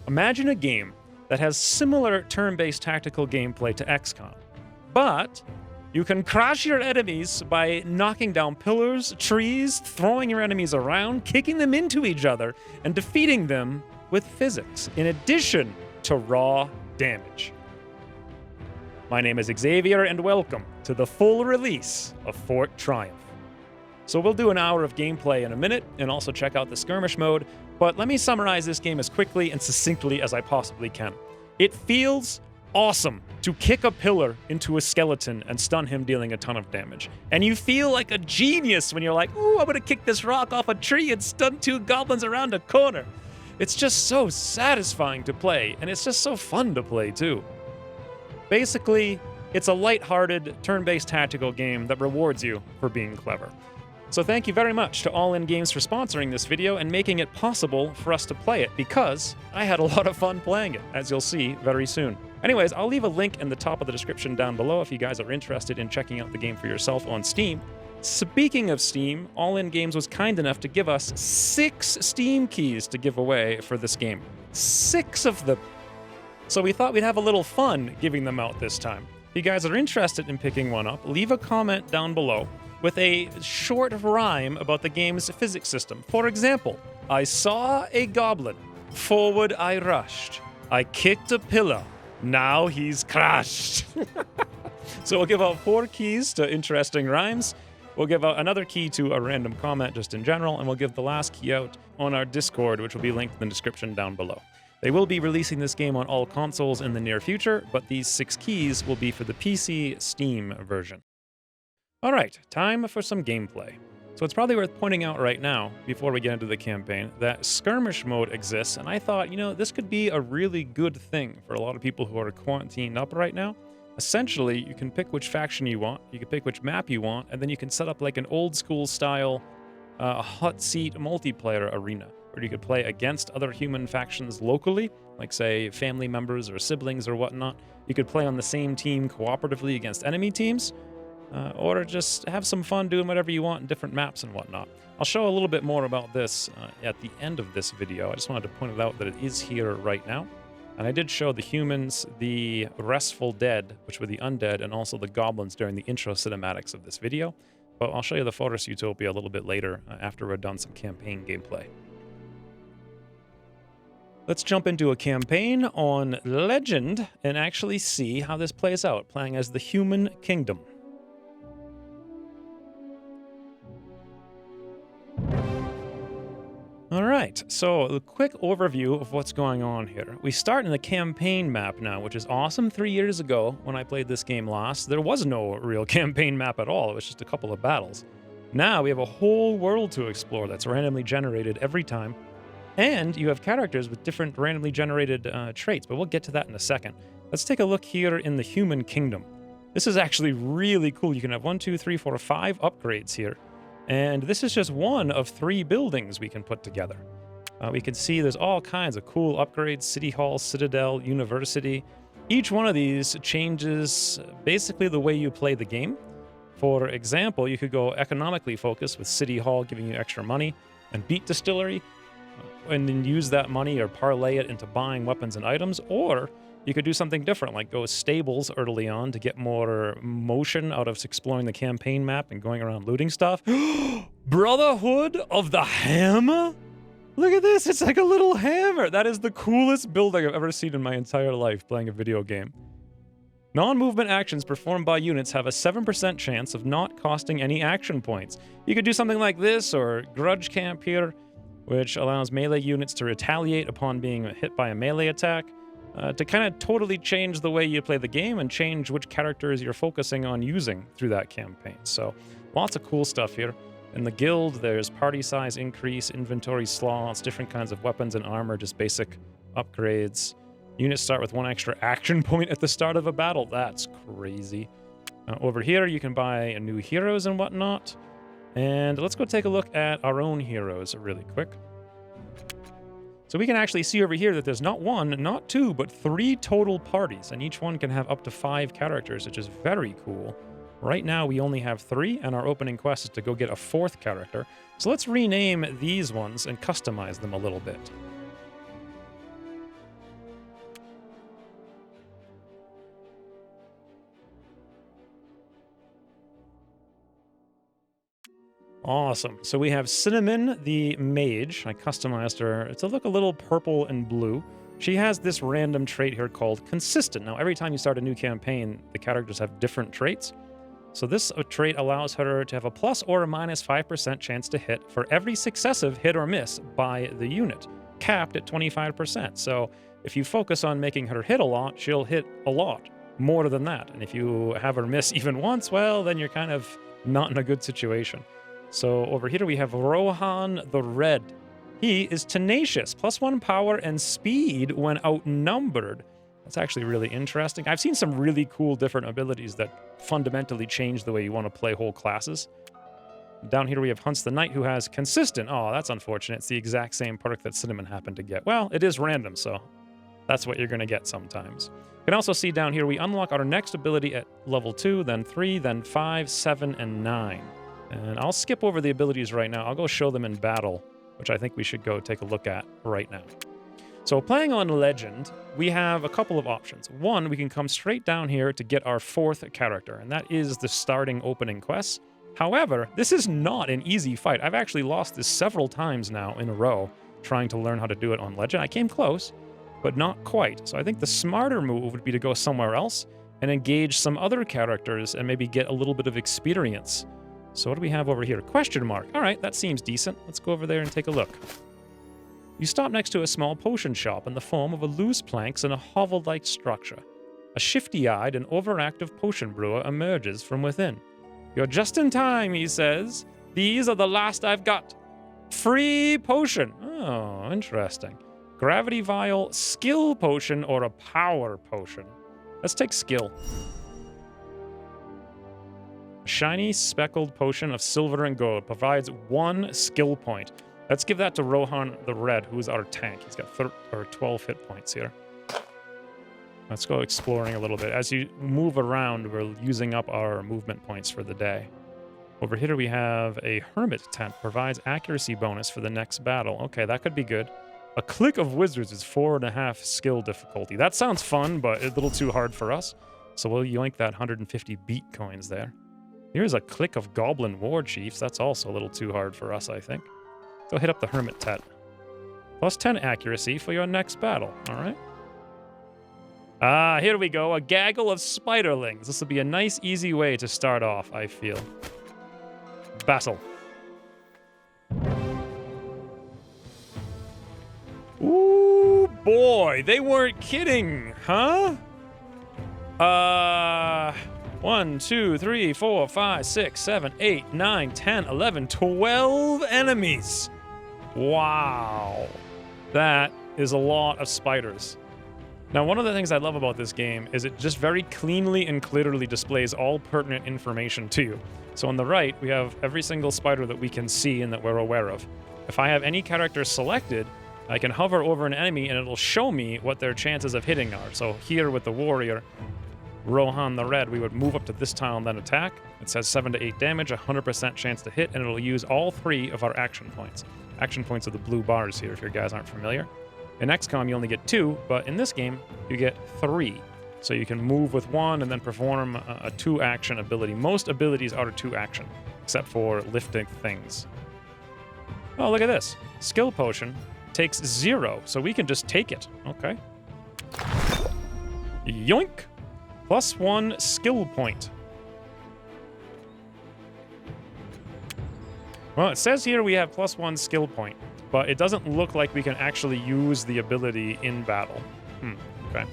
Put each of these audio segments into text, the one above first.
Imagine a game that has similar turn-based tactical gameplay to XCOM, but you can crush your enemies by knocking down pillars, trees, throwing your enemies around, kicking them into each other, and defeating them with physics, in addition to raw damage. My name is Xavier, and welcome to the full release of Fort Triumph. So we'll do an hour of gameplay in a minute, and also check out the skirmish mode, but let me summarize this game as quickly and succinctly as I possibly can. It feels awesome to kick a pillar into a skeleton and stun him, dealing a ton of damage. And you feel like a genius when you're like, ooh, I'm gonna kick this rock off a tree and stun 2 goblins around a corner. It's just so satisfying to play, and it's just so fun to play too. Basically, it's a lighthearted, turn-based tactical game that rewards you for being clever. So thank you very much to All In Games for sponsoring this video and making it possible for us to play it, because I had a lot of fun playing it, as you'll see very soon. Anyways, I'll leave a link in the top of the description down below if you guys are interested in checking out the game for yourself on Steam. Speaking of Steam, All In Games was kind enough to give us 6 Steam keys to give away for this game. 6 of them. So we thought we'd have a little fun giving them out this time. If you guys are interested in picking one up, leave a comment down below with a short rhyme about the game's physics system. For example, I saw a goblin. Forward I rushed. I kicked a pillar. Now he's crashed. So we'll give out 4 keys to interesting rhymes. We'll give out another key to a random comment just in general, and we'll give the last key out on our Discord, which will be linked in the description down below. They will be releasing this game on all consoles in the near future, but these 6 keys will be for the PC Steam version. Alright, time for some gameplay. So it's probably worth pointing out right now, before we get into the campaign, that skirmish mode exists, and I thought, you know, this could be a really good thing for a lot of people who are quarantined up right now. Essentially, you can pick which faction you want, you can pick which map you want, and then you can set up like an old school style hot seat multiplayer arena, where you could play against other human factions locally, like say family members or siblings or whatnot. You could play on the same team cooperatively against enemy teams, or just have some fun doing whatever you want in different maps and whatnot. I'll show a little bit more about this at the end of this video. I just wanted to point it out that it is here right now. And I did show the humans, the restful dead, which were the undead, and also the goblins during the intro cinematics of this video. But I'll show you the Forest Utopia a little bit later after we're done some campaign gameplay. Let's jump into a campaign on Legend and actually see how this plays out, playing as the Human Kingdom. Alright, so a quick overview of what's going on here. We start in the campaign map now, which is awesome. 3 years ago, when I played this game last, there was no real campaign map at all. It was just a couple of battles. Now we have a whole world to explore that's randomly generated every time, and you have characters with different randomly generated traits, but we'll get to that in a second. Let's take a look here in the Human Kingdom. This is actually really cool. You can have 1, 2, 3, 4, 5 upgrades here. And this is just one of 3 buildings we can put together. We can see there's all kinds of cool upgrades: City Hall, Citadel, University. Each one of these changes basically the way you play the game. For example, you could go economically focused with City Hall giving you extra money, and Beat Distillery, and then use that money or parlay it into buying weapons and items. Or you could do something different, like go stables early on to get more motion out of exploring the campaign map and going around looting stuff. Brotherhood of the Hammer? Look at this, it's like a little hammer. That is the coolest building I've ever seen in my entire life playing a video game. Non-movement actions performed by units have a 7% chance of not costing any action points. You could do something like this, or Grudge Camp here, which allows melee units to retaliate upon being hit by a melee attack. To kind of totally change the way you play the game and change which characters you're focusing on using through that campaign. So lots of cool stuff here. In the guild, there's party size increase, inventory slots, different kinds of weapons and armor, just basic upgrades. Units start with 1 extra action point at the start of a battle. That's crazy. Over here, you can buy new heroes and whatnot. And let's go take a look at our own heroes really quick. So we can actually see over here that there's not 1, not 2, but 3 total parties, and each one can have up to 5 characters, which is very cool. Right now we only have 3, and our opening quest is to go get a 4th character. So let's rename these ones and customize them a little bit. Awesome. So we have Cinnamon, the mage. I customized her to look a little purple and blue. She has this random trait here called Consistent. Now, every time you start a new campaign, the characters have different traits. So this trait allows her to have a plus or a minus 5% chance to hit for every successive hit or miss by the unit, capped at 25%. So if you focus on making her hit a lot, she'll hit a lot, more than that. And if you have her miss even once, well, then you're kind of not in a good situation. So over here we have Rohan the Red. He is tenacious, +1 power and speed when outnumbered. That's actually really interesting. I've seen some really cool different abilities that fundamentally change the way you want to play whole classes. Down here we have Hunts the Knight, who has Consistent. Oh, that's unfortunate. It's the exact same perk that Cinnamon happened to get. Well, it is random, so that's what you're going to get sometimes. You can also see down here we unlock our next ability at level 2, then 3, then 5, 7, and 9. And I'll skip over the abilities right now. I'll go show them in battle, which I think we should go take a look at right now. So playing on Legend, we have a couple of options. One, we can come straight down here to get our 4th character, and that is the starting opening quest. However, this is not an easy fight. I've actually lost this several times now in a row trying to learn how to do it on Legend. I came close, but not quite. So I think the smarter move would be to go somewhere else and engage some other characters and maybe get a little bit of experience. So what do we have over here? Question mark. All right, that seems decent. Let's go over there and take a look. You stop next to a small potion shop in the form of a loose planks and a hovel-like structure. A shifty-eyed and overactive potion brewer emerges from within. You're just in time, he says. These are the last I've got. Free potion. Oh, interesting. Gravity vial, skill potion, or a power potion. Let's take skill. A shiny, speckled potion of silver and gold provides 1 skill point. Let's give that to Rohan the Red, who's our tank. He's got 12 hit points here. Let's go exploring a little bit. As you move around, we're using up our movement points for the day. Over here we have a Hermit Tent. Provides accuracy bonus for the next battle. Okay, that could be good. A Clique of Wizards is 4.5 skill difficulty. That sounds fun, but a little too hard for us. So we'll yoink that 150 beat coins there. Here's a Clique of Goblin War Chiefs. That's also a little too hard for us, I think. Go hit up the Hermit Tent. +10 accuracy for your next battle. All right. Ah, here we go. A gaggle of spiderlings. This will be a nice, easy way to start off, I feel. Battle. Ooh, boy. They weren't kidding, huh? 1, 2, 3, 4, 5, 6, 7, 8, 9, 10, 11, 12 enemies. Wow. That is a lot of spiders. Now, one of the things I love about this game is it just very cleanly and clearly displays all pertinent information to you. So on the right, we have every single spider that we can see and that we're aware of. If I have any character selected, I can hover over an enemy and it'll show me what their chances of hitting are. So here with the warrior, Rohan the Red, we would move up to this tile and then attack. It says 7 to 8 damage, 100% chance to hit, and it'll use all 3 of our action points. Action points are the blue bars here, if you guys aren't familiar. In XCOM, you only get 2, but in this game, you get 3. So you can move with 1 and then perform a 2-action ability. Most abilities are 2-action, except for lifting things. Oh, look at this. Skill potion takes 0, so we can just take it. Okay. Yoink! +1 skill point. Well, it says here we have +1 skill point, but it doesn't look like we can actually use the ability in battle. Okay.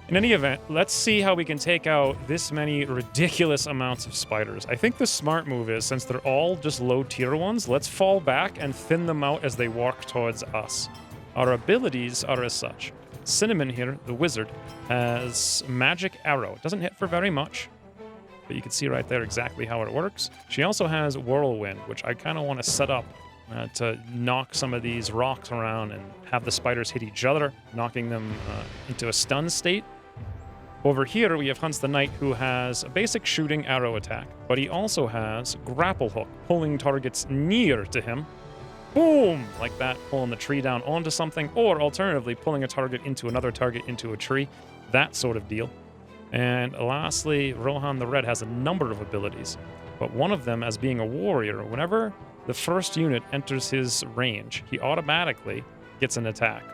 In any event, let's see how we can take out this many ridiculous amounts of spiders. I think the smart move is, since they're all just low-tier ones, let's fall back and thin them out as they walk towards us. Our abilities are as such. Cinnamon here, the wizard, has Magic Arrow. It doesn't hit for very much, but you can see right there exactly how it works. She also has Whirlwind, which I kind of want to set up to knock some of these rocks around and have the spiders hit each other, knocking them into a stun state. Over here, we have Hunts the Knight, who has a basic shooting arrow attack, but he also has Grapple Hook, pulling targets near to him. Boom! Like that, pulling the tree down onto something, or alternatively, pulling a target into another target into a tree. That sort of deal. And lastly, Rohan the Red has a number of abilities. but one of them as being a warrior. Whenever the first unit enters his range, he automatically gets an attack.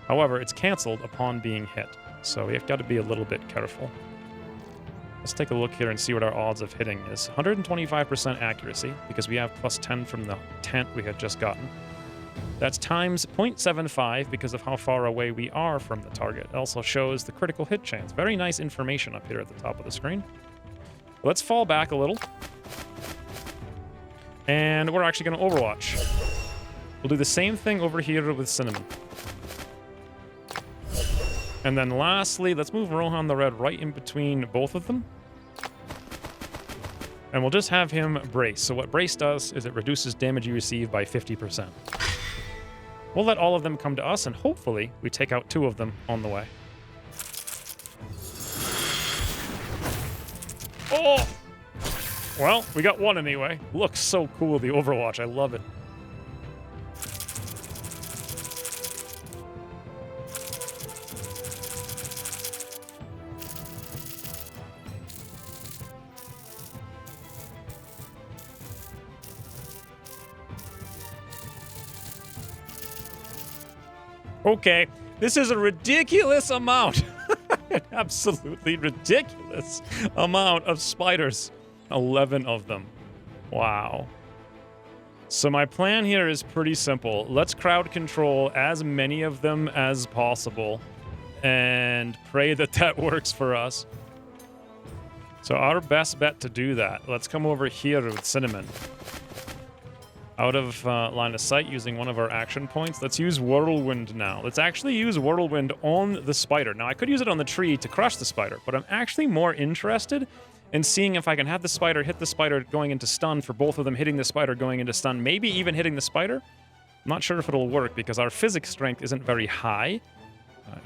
However, it's canceled upon being hit, so we've got to be a little bit careful. Let's take a look here and see what our odds of hitting is. 125% accuracy, because we have plus 10 from the tent we had just gotten. That's times 0.75 because of how far away we are from the target. It also shows the critical hit chance. Very nice information up here at the top of the screen. Let's fall back a little. And we're actually going to Overwatch. We'll do the same thing over here with Cinnamon. And then lastly, let's move Rohan the Red right in between both of them. And we'll just have him brace. So what brace does is it reduces damage you receive by 50%. We'll let all of them come to us, and hopefully we take out 2 of them on the way. Oh! Well, we got 1 anyway. Looks so cool, the Overwatch. I love it. Okay, this is a ridiculous amount. An absolutely ridiculous amount of spiders. 11 of them. Wow. So my plan here is pretty simple. Let's crowd control as many of them as possible and pray that that works for us. So our best bet to do that, let's come over here with Cinnamon. Out of line of sight using one of our action points. Let's use Whirlwind now. Let's actually use Whirlwind on the spider. Now, I could use it on the tree to crush the spider, but I'm actually more interested in seeing if I can have the spider hit the spider going into stun for both of them hitting the spider going into stun, maybe even hitting the spider. I'm not sure if it'll work because our physics strength isn't very high.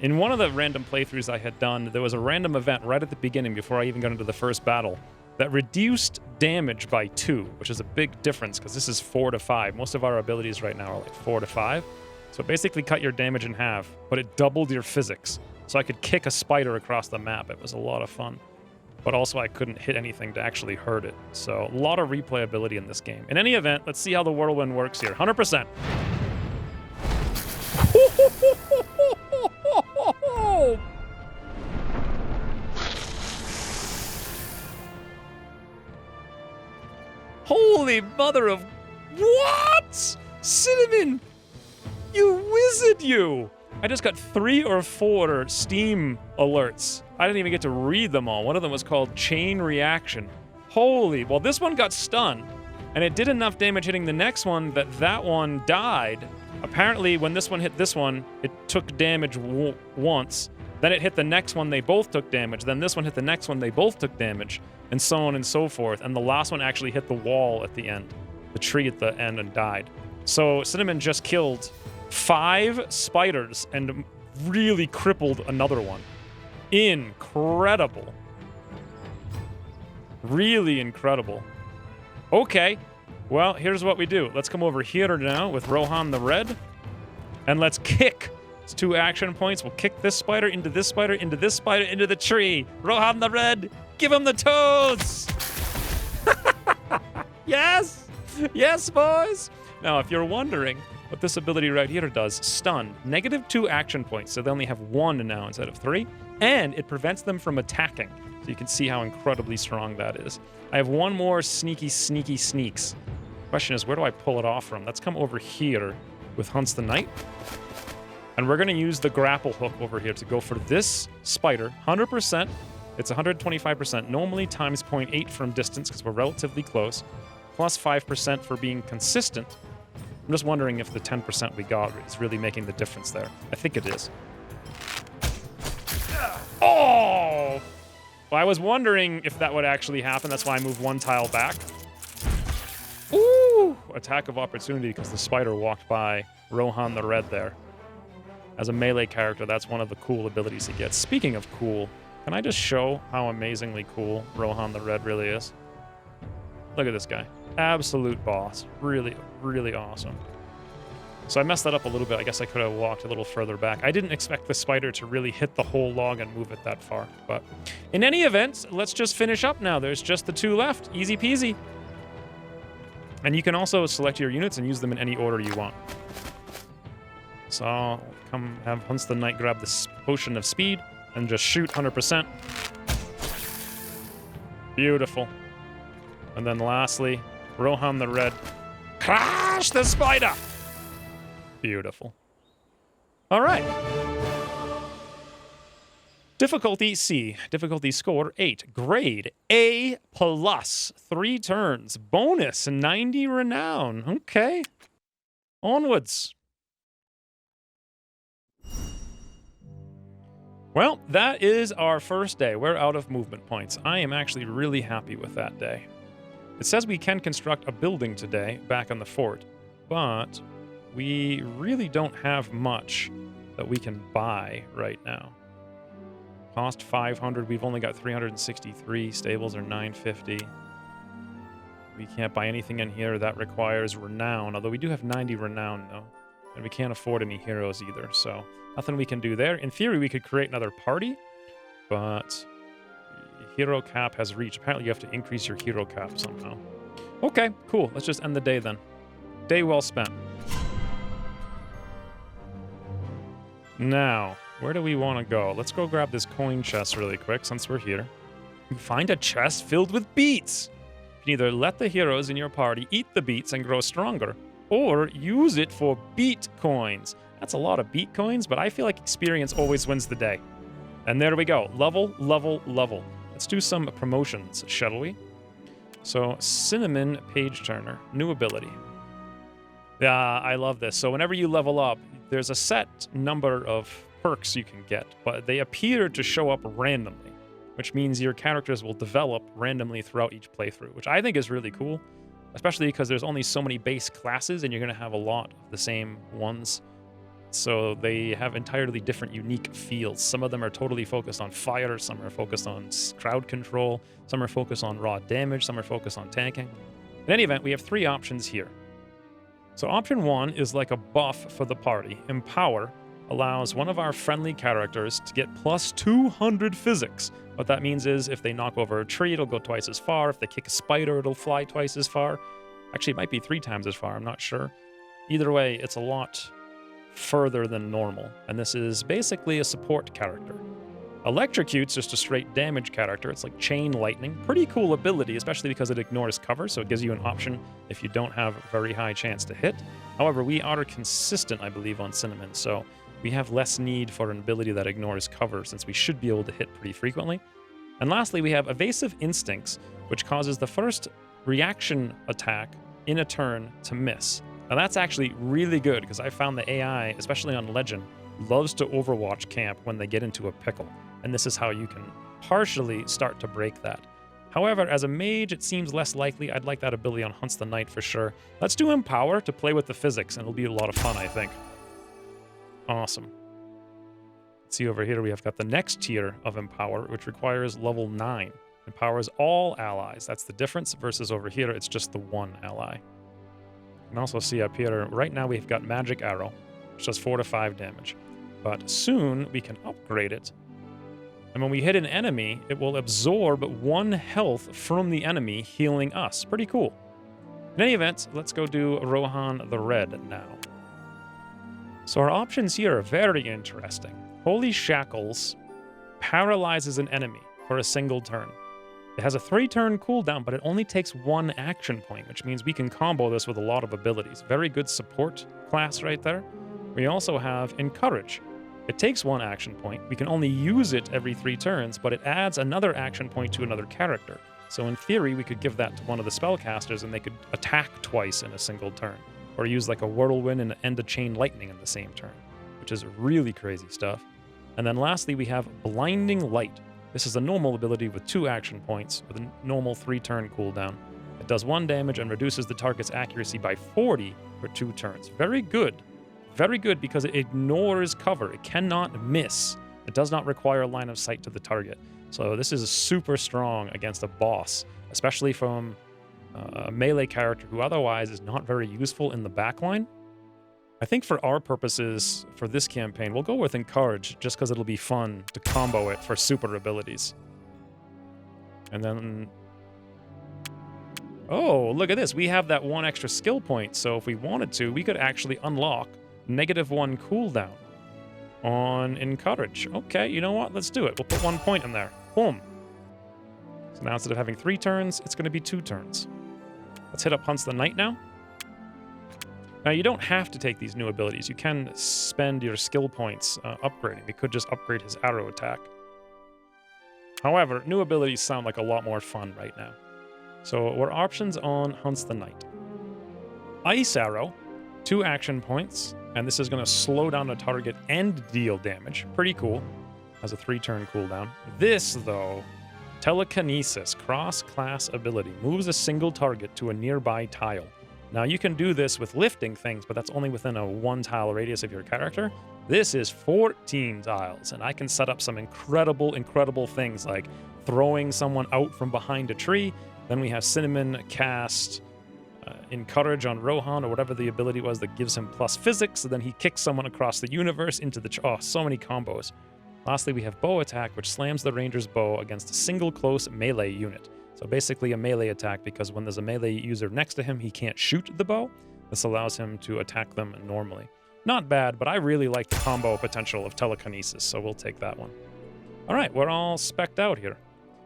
In one of the random playthroughs I had done, there was a random event right at the beginning before I even got into the first battle that reduced damage by 2, which is a big difference because this is 4 to 5. Most of our abilities right now are like 4 to 5. So it basically cut your damage in half, but it doubled your physics. So I could kick a spider across the map. It was a lot of fun. But also I couldn't hit anything to actually hurt it. So a lot of replayability in this game. In any event, let's see how the Whirlwind works here. 100%. Holy mother of... What? Cinnamon! You wizard, you! I just got 3 or 4 Steam alerts. I didn't even get to read them all. One of them was called Chain Reaction. Holy... Well, this one got stunned, and it did enough damage hitting the next one that that one died. Apparently, when this one hit this one, it took damage once. Then it hit the next one, they both took damage. Then this one hit the next one, they both took damage. And so on and so forth. And the last one actually hit the wall at the end. The tree at the end and died. So Cinnamon just killed 5 spiders and really crippled another one. Incredible. Really incredible. Okay. Well, here's what we do. Let's come over here now with Rohan the Red. And let's kick. It's 2 action points. We'll kick this spider, into this spider, into this spider, into the tree. Rohan the Red, give him the toads! Yes! Yes, boys! Now, if you're wondering what this ability right here does, stun. -2 action points, so they only have 1 now instead of 3. And it prevents them from attacking. So you can see how incredibly strong that is. I have 1 more sneaky sneaks. Question is, where do I pull it off from? Let's come over here with Hunts the Knight. And we're going to use the grapple hook over here to go for this spider. 100%. It's 125% normally times 0.8 from distance because we're relatively close. Plus 5% for being consistent. I'm just wondering if the 10% we got is really making the difference there. I think it is. Oh! Well, I was wondering if that would actually happen. That's why I moved 1 tile back. Ooh! Attack of opportunity because the spider walked by Rohan the Red there. As a melee character, that's one of the cool abilities he gets. Speaking of cool, can I just show how amazingly cool Rohan the Red really is? Look at this guy. Absolute boss. Really, really awesome. So I messed that up a little bit. I guess I could have walked a little further back. I didn't expect the spider to really hit the whole log and move it that far. But in any event, let's just finish up now. There's just the 2 left. Easy peasy. And you can also select your units and use them in any order you want. So I'll come have Hunts the Knight grab this potion of speed and just shoot 100%. Beautiful. And then lastly, Rohan the Red. Crash the spider! Beautiful. All right. Difficulty C. Difficulty score 8. Grade A+. 3 turns. Bonus 90 renown. Okay. Onwards. Well, that is our first day. We're out of movement points. I am actually really happy with that day. It says we can construct a building today back on the fort, but we really don't have much that we can buy right now. Cost 500. We've only got 363. Stables are 950. We can't buy anything in here that requires renown, although we do have 90 renown, though. And we can't afford any heroes either, so nothing we can do there. In theory, we could create another party, but hero cap has reached. Apparently, you have to increase your hero cap somehow. Okay, cool. Let's just end the day then. Day well spent. Now, where do we want to go? Let's go grab this coin chest really quick since we're here. Find a chest filled with beets. You can either let the heroes in your party eat the beets and grow stronger, or use it for beet coins. That's a lot of beet coins, but I feel like experience always wins the day. And there we go. Level, level, level. Let's do some promotions, shall we? So, Cinnamon Page Turner. New ability. Yeah, I love this. So whenever you level up, there's a set number of perks you can get, but they appear to show up randomly, which means your characters will develop randomly throughout each playthrough, which I think is really cool. Especially because there's only so many base classes and you're going to have a lot of the same ones. So they have entirely different unique feels. Some of them are totally focused on fire, some are focused on crowd control, some are focused on raw damage, some are focused on tanking. In any event, we have 3 options here. So option 1 is like a buff for the party. Empower allows one of our friendly characters to get plus 200 physics. What that means is if they knock over a tree, it'll go twice as far. If they kick a spider, it'll fly twice as far. Actually, it might be 3 times as far, I'm not sure. Either way, it's a lot further than normal, and this is basically a support character. Electrocute's just a straight damage character. It's like chain lightning. Pretty cool ability, especially because it ignores cover, so it gives you an option if you don't have a very high chance to hit. However, we are consistent, I believe, on Cinnamon, so we have less need for an ability that ignores cover, since we should be able to hit pretty frequently. And lastly, we have Evasive Instincts, which causes the first reaction attack in a turn to miss. Now that's actually really good, because I found the AI, especially on Legend, loves to Overwatch camp when they get into a pickle. And this is how you can partially start to break that. However, as a mage, it seems less likely. I'd like that ability on Hunts the Knight for sure. Let's do Empower to play with the physics, and it'll be a lot of fun, I think. Awesome. Let's see over here, we have got the next tier of Empower, which requires level 9. Empowers all allies. That's the difference versus over here, it's just the one ally. You can also see up here, right now we've got Magic Arrow, which does 4 to 5 damage. But soon we can upgrade it. And when we hit an enemy, it will absorb 1 health from the enemy, healing us. Pretty cool. In any event, let's go do Rohan the Red now. So our options here are very interesting. Holy Shackles paralyzes an enemy for a single turn. It has a 3-turn cooldown, but it only takes 1 action point, which means we can combo this with a lot of abilities. Very good support class right there. We also have Encourage. It takes 1 action point. We can only use it every 3 turns, but it adds another action point to another character. So in theory, we could give that to one of the spellcasters and they could attack twice in a single turn. Or use like a Whirlwind and end a Chain Lightning in the same turn, which is really crazy stuff. And then lastly, we have Blinding Light. This is a normal ability with 2 action points with a normal 3-turn cooldown. It does 1 damage and reduces the target's accuracy by 40 for 2 turns. Very good. Very good because it ignores cover. It cannot miss. It does not require line of sight to the target. So this is super strong against a boss, especially from a melee character who otherwise is not very useful in the backline. I think for our purposes, for this campaign, we'll go with Encourage, just because it'll be fun to combo it for super abilities. And then Oh, look at this. We have that 1 extra skill point. So if we wanted to, we could actually unlock -1 cooldown on Encourage. Okay, you know what? Let's do it. We'll put 1 point in there. Boom. So now instead of having 3 turns, it's going to be 2 turns. Let's hit up Hunts the Knight now. Now, you don't have to take these new abilities. You can spend your skill points upgrading. We could just upgrade his arrow attack. However, new abilities sound like a lot more fun right now. So we're options on Hunts the Knight. Ice Arrow, 2 action points, and this is going to slow down the target and deal damage. Pretty cool. Has a 3-turn cooldown. This, though, Telekinesis, cross-class ability, moves a single target to a nearby tile. Now, you can do this with lifting things, but that's only within a 1-tile radius of your character. This is 14 tiles, and I can set up some incredible things like throwing someone out from behind a tree. Then we have Cinnamon cast Encourage on Rohan, or whatever the ability was that gives him plus physics, and then he kicks someone across the universe into the... Oh, so many combos. Lastly, we have Bow Attack, which slams the ranger's bow against a single close melee unit. So basically a melee attack, because when there's a melee user next to him, he can't shoot the bow. This allows him to attack them normally. Not bad, but I really like the combo potential of Telekinesis, so we'll take that one. All right, we're all specced out here.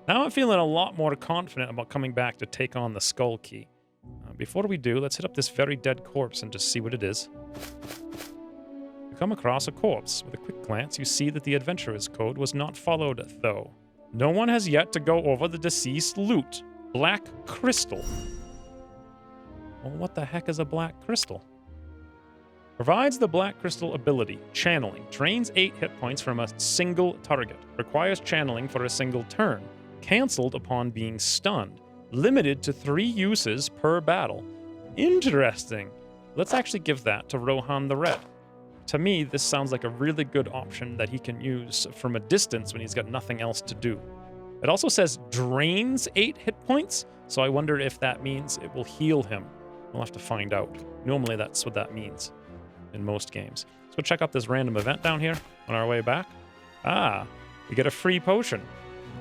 Now I'm feeling a lot more confident about coming back to take on the Skull Key. Before we do, let's hit up this very dead corpse and just see what it is. You come across a corpse. With a quick glance, you see that the adventurer's code was not followed, though. No one has yet to go over the deceased loot. Black crystal. Well, what the heck is a black crystal? Provides the black crystal ability, channeling. Drains 8 hit points from a single target. Requires channeling for a single turn. Cancelled upon being stunned. Limited to 3 uses per battle. Interesting. Let's actually give that to Rohan the Red. To me, this sounds like a really good option that he can use from a distance when he's got nothing else to do. It also says drains 8 hit points, so I wonder if that means it will heal him. We'll have to find out. Normally that's what that means in most games. Let's go check out this random event down here on our way back. Ah, we get a free potion.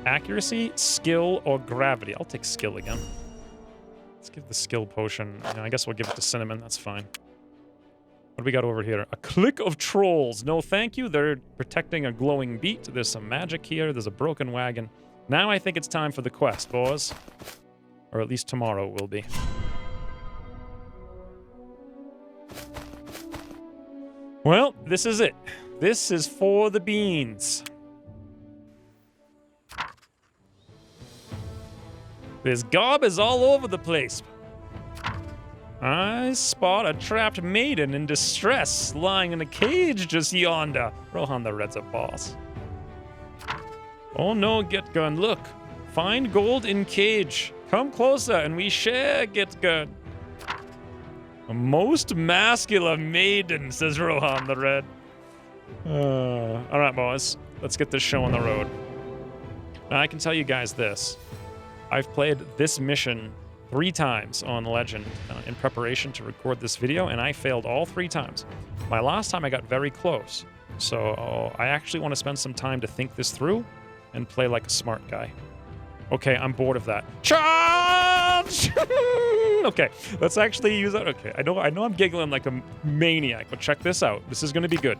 Accuracy, skill, or gravity. I'll take skill again. Let's give the skill potion. I guess we'll give it to Cinnamon. That's fine. What do we got over here? A clique of trolls. No, thank you. They're protecting a glowing beat. There's some magic here. There's a broken wagon. Now I think it's time for the quest, boys. Or at least tomorrow will be. Well, this is it. This is for the beans. This gob is all over the place. I spot a trapped maiden in distress lying in a cage just yonder. Rohan the Red's a boss. Oh no, Get Gun, look. Find gold in cage. Come closer and we share, Get Gun. A most masculine maiden, says Rohan the Red. All right, boys. Let's get this show on the road. Now, I can tell you guys this. I've played this mission 3 times on Legend in preparation to record this video, and I failed all 3 times. My last time I got very close, so I actually want to spend some time to think this through and play like a smart guy. Okay, I'm bored of that. Charge! Okay, let's actually use that. Okay, I know I'm giggling like a maniac, but check this out. This is going to be good.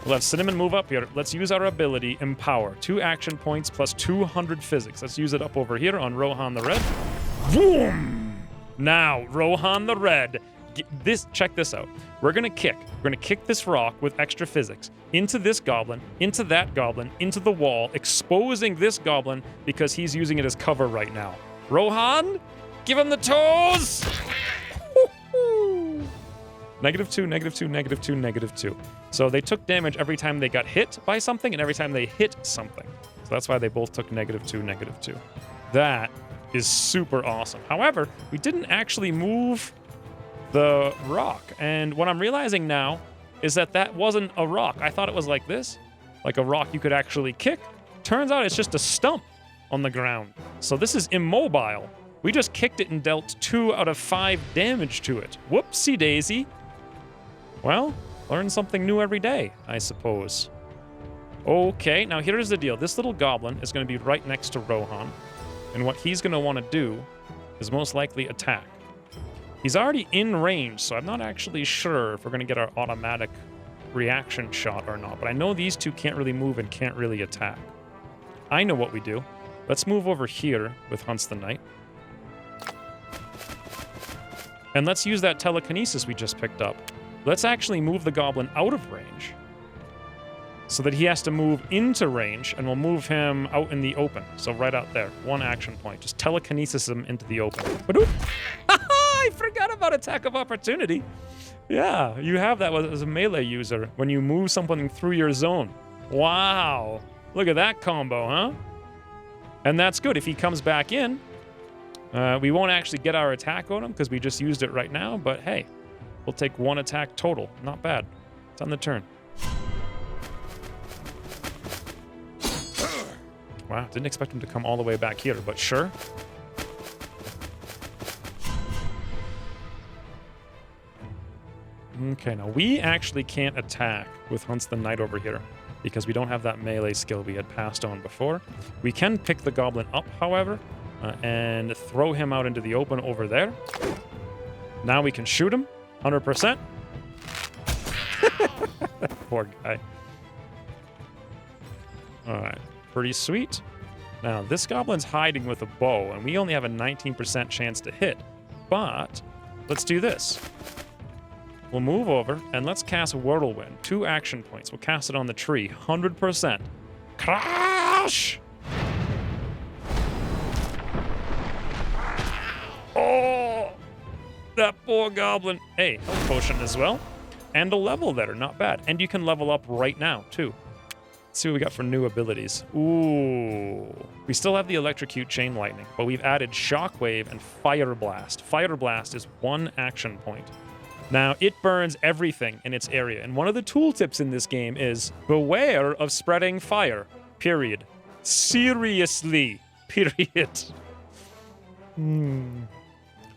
We'll have Cinnamon move up here. Let's use our ability, Empower. 2 action points plus 200 physics. Let's use it up over here on Rohan the Red. Boom! Now, Rohan the Red. Check this out. We're gonna kick this rock with extra physics into this goblin, into that goblin, into the wall, exposing this goblin because he's using it as cover right now. Rohan, give him the toes! -2, -2, -2, -2. So they took damage every time they got hit by something and every time they hit something. So that's why they both took -2, -2. That is super awesome. However, we didn't actually move the rock. And what I'm realizing now is that wasn't a rock. I thought it was like this, like a rock you could actually kick. Turns out it's just a stump on the ground. So this is immobile. We just kicked it and dealt 2 out of 5 damage to it. Whoopsie daisy. Well, learn something new every day, I suppose. Okay, now here's the deal. This little goblin is going to be right next to Rohan. And what he's going to want to do is most likely attack. He's already in range, so I'm not actually sure if we're going to get our automatic reaction shot or not. But I know these two can't really move and can't really attack. I know what we do. Let's move over here with Hunts the Knight. And let's use that telekinesis we just picked up. Let's actually move the goblin out of range so that he has to move into range, and we'll move him out in the open. So right out there, 1 action point. Just telekinesis him into the open. I forgot about attack of opportunity. Yeah, you have that as a melee user when you move something through your zone. Wow. Look at that combo, huh? And that's good. If he comes back in, we won't actually get our attack on him because we just used it right now, but hey, we'll take 1 attack total. Not bad. It's on the turn. Wow, didn't expect him to come all the way back here, but sure. Okay, now we actually can't attack with Hunts the Knight over here because we don't have that melee skill we had passed on before. We can pick the goblin up, however, and throw him out into the open over there. Now we can shoot him, 100%. Poor guy. All right, pretty sweet. Now, this goblin's hiding with a bow, and we only have a 19% chance to hit. But let's do this. We'll move over, and let's cast Whirlwind. 2 action points. We'll cast it on the tree. 100%. Crash! Oh! That poor goblin. Hey, health potion as well. And a level there. Not bad. And you can level up right now, too. Let's see what we got for new abilities. Ooh. We still have the Electrocute Chain Lightning, but we've added Shockwave and Fire Blast. Fire Blast is 1 action point. Now, it burns everything in its area, and one of the tooltips in this game is beware of spreading fire, period. Seriously, period.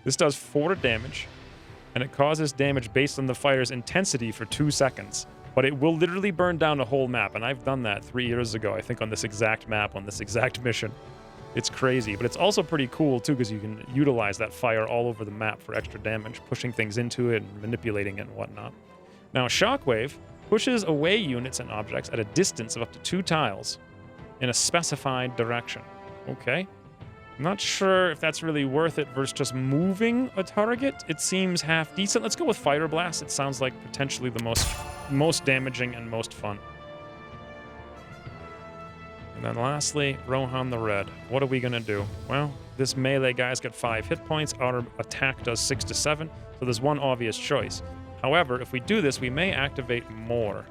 This does 4 damage, and it causes damage based on the fire's intensity for 2 seconds. But it will literally burn down a whole map, and I've done that 3 years ago, I think, on this exact map, on this exact mission. It's crazy, but it's also pretty cool, too, because you can utilize that fire all over the map for extra damage, pushing things into it and manipulating it and whatnot. Now, Shockwave pushes away units and objects at a distance of up to 2 tiles in a specified direction. Okay. I'm not sure if that's really worth it versus just moving a target. It seems half decent. Let's go with Fire Blast. It sounds like potentially the most damaging and most fun. And then lastly, Rohan the Red. What are we going to do? Well, this melee guy's got 5 hit points. Our attack does 6 to 7. So there's one obvious choice. However, if we do this, we may activate more.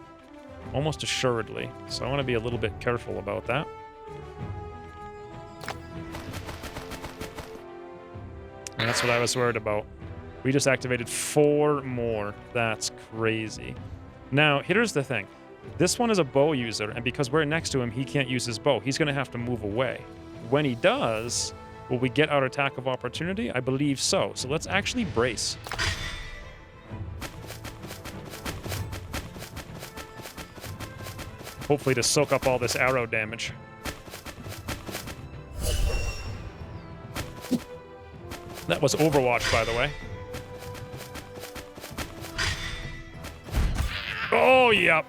Almost assuredly. So I want to be a little bit careful about that. And that's what I was worried about. We just activated 4 more. That's crazy. Now, here's the thing. This one is a bow user, and because we're next to him, he can't use his bow. He's going to have to move away. When he does, will we get our attack of opportunity? I believe so. So let's actually brace. Hopefully to soak up all this arrow damage. That was Overwatch, by the way. Oh, yep.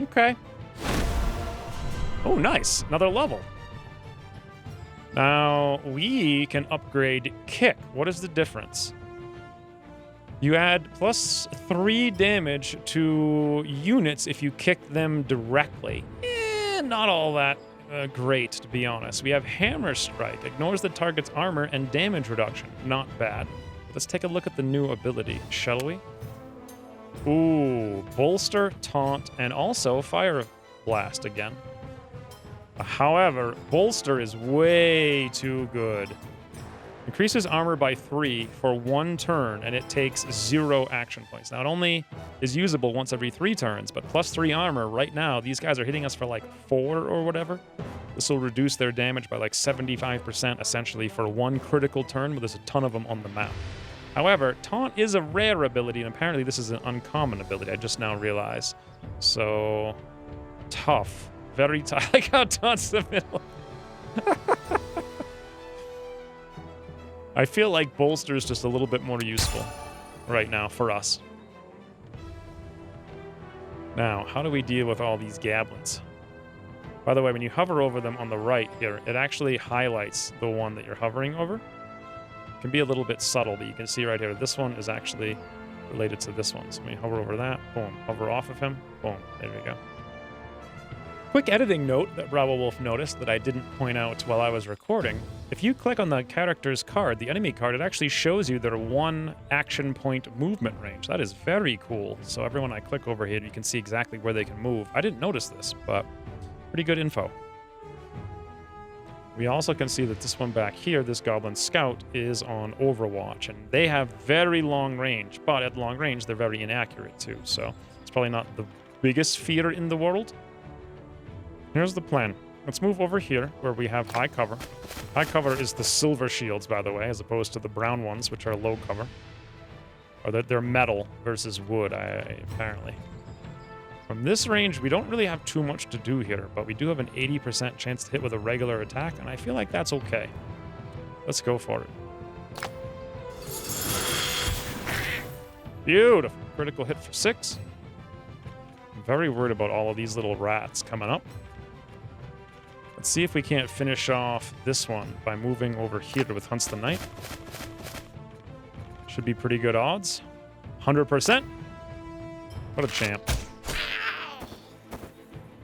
Okay. Oh, nice. Another level. Now, we can upgrade Kick. What is the difference? You add +3 damage to units if you kick them directly. Not all that great, to be honest. We have Hammer Strike. Ignores the target's armor and damage reduction. Not bad. Let's take a look at the new ability, shall we? Ooh, Bolster, Taunt, and also Fire Blast again. However, Bolster is way too good. Increases armor by 3 for 1 turn, and it takes 0 action points. Now, it only is usable once every 3 turns, but +3 armor right now, these guys are hitting us for like 4 or whatever. This will reduce their damage by like 75% essentially for 1 critical turn, but there's a ton of them on the map. However, Taunt is a rare ability, and apparently this is an uncommon ability. I just now realized. So, tough. Very tough. I like how Taunt's the middle. I feel like Bolster is just a little bit more useful right now for us. Now, how do we deal with all these goblins? By the way, when you hover over them on the right here, it actually highlights the one that you're hovering over. It can be a little bit subtle, but you can see right here, this one is actually related to this one. So when you hover over that, boom, hover off of him, boom, there we go. Quick editing note that Bravo Wolf noticed that I didn't point out while I was recording. If you click on the character's card, the enemy card, it actually shows you their 1 action point movement range. That is very cool. So everyone I click over here, you can see exactly where they can move. I didn't notice this, but pretty good info. We also can see that this one back here, this Goblin Scout, is on Overwatch, and they have very long range, but at long range, they're very inaccurate too, so it's probably not the biggest fear in the world. Here's the plan. Let's move over here, where we have high cover. High cover is the silver shields, by the way, as opposed to the brown ones, which are low cover. Or they're metal versus wood, apparently. From this range, we don't really have too much to do here, but we do have an 80% chance to hit with a regular attack, and I feel like that's okay. Let's go for it. Beautiful. Critical hit for 6. I'm very worried about all of these little rats coming up. Let's see if we can't finish off this one by moving over here with Hunts the Knight. Should be pretty good odds. 100%. What a champ.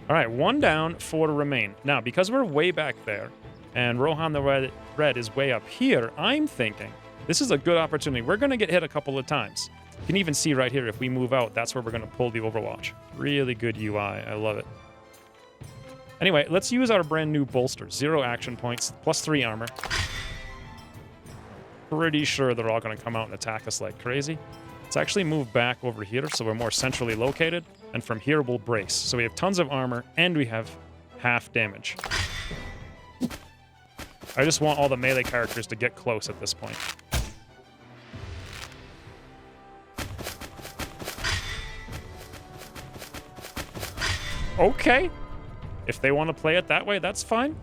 All right, 1 down, 4 to remain. Now, because we're way back there, and Rohan the Red is way up here, I'm thinking this is a good opportunity. We're going to get hit a couple of times. You can even see right here, if we move out, that's where we're going to pull the Overwatch. Really good UI. I love it. Anyway, let's use our brand new bolster. 0 action points, plus 3 armor. Pretty sure they're all going to come out and attack us like crazy. Let's actually move back over here so we're more centrally located. And from here, we'll brace. So we have tons of armor, and we have half damage. I just want all the melee characters to get close at this point. Okay. If they want to play it that way, that's fine.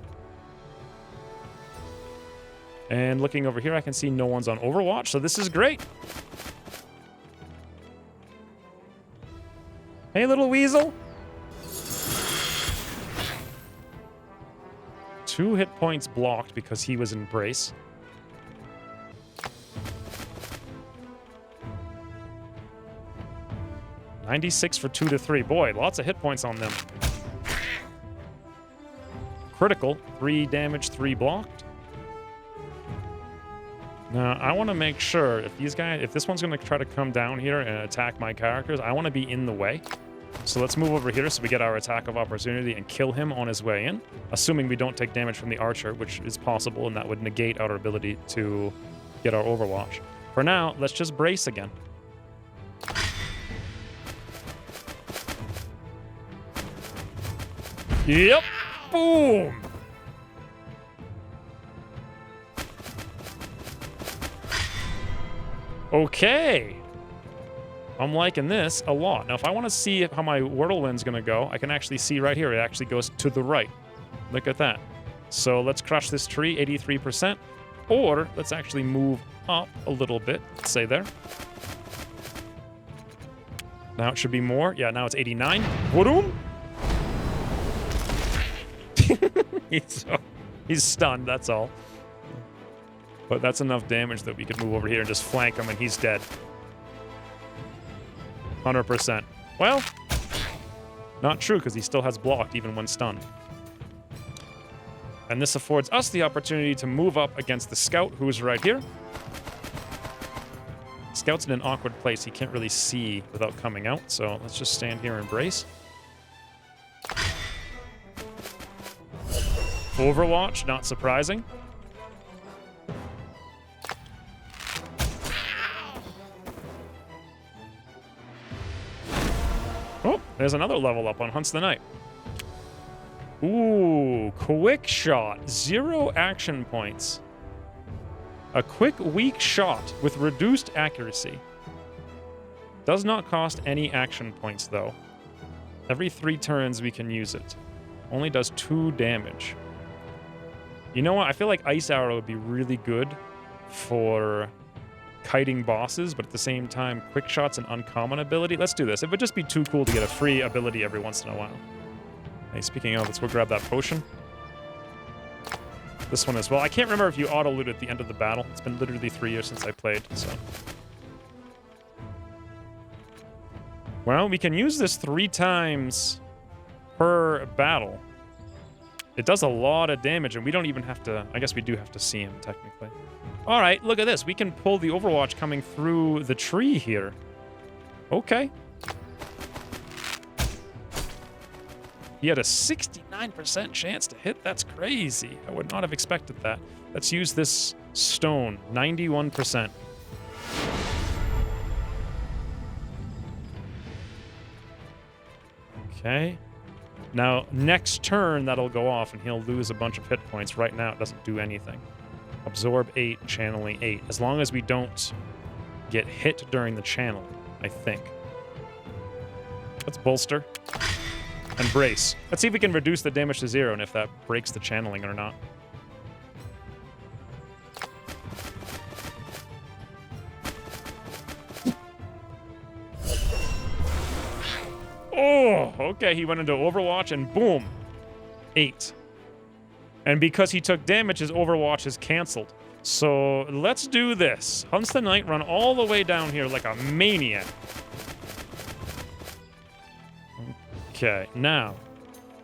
And looking over here, I can see no one's on Overwatch, so this is great. Hey, little weasel. 2 hit points blocked because he was in brace. $96 for 2 to 3. Boy, lots of hit points on them. Critical, 3 damage, 3 blocked. Now, I want to make sure if this one's going to try to come down here and attack my characters, I want to be in the way. So let's move over here so we get our attack of opportunity and kill him on his way in, assuming we don't take damage from the archer, which is possible, and that would negate our ability to get our Overwatch. For now, let's just brace again. Yep. Boom. Okay. I'm liking this a lot. Now, if I want to see how my whirlwind's going to go, I can actually see right here. It actually goes to the right. Look at that. So let's crush this tree, 83%. Or let's actually move up a little bit. Let's say there. Now it should be more. Yeah, now it's 89. Boom. He's stunned, that's all. But that's enough damage that we could move over here and just flank him, and he's dead. 100%. Well, not true, because he still has blocked even when stunned. And this affords us the opportunity to move up against the scout, who's right here. Scout's in an awkward place. He can't really see without coming out, so let's just stand here and brace. Overwatch, not surprising. Oh, there's another level up on Hunts the Knight. Ooh, quick shot. 0 action points. A quick, weak shot with reduced accuracy. Does not cost any action points, though. Every 3 turns we can use it. Only does 2 damage. You know what? I feel like Ice Arrow would be really good for kiting bosses, but at the same time, quick shot's an uncommon ability. Let's do this. It would just be too cool to get a free ability every once in a while. Hey, speaking of, let's go grab that potion. This one as well. I can't remember if you auto-loot at the end of the battle. It's been literally 3 years since I played, so. Well, we can use this 3 times per battle. It does a lot of damage, and we don't even have to... I guess we do have to see him, technically. All right, look at this. We can pull the Overwatch coming through the tree here. Okay. He had a 69% chance to hit. That's crazy. I would not have expected that. Let's use this stone. 91%. Okay. Now, next turn, that'll go off, and he'll lose a bunch of hit points. Right now, it doesn't do anything. Absorb 8, channeling 8. As long as we don't get hit during the channel, I think. Let's bolster. And brace. Let's see if we can reduce the damage to 0 and if that breaks the channeling or not. Oh, okay, he went into Overwatch and boom. 8. And because he took damage, his Overwatch is canceled. So let's do this. Hunts the Knight, run all the way down here like a maniac. Okay, now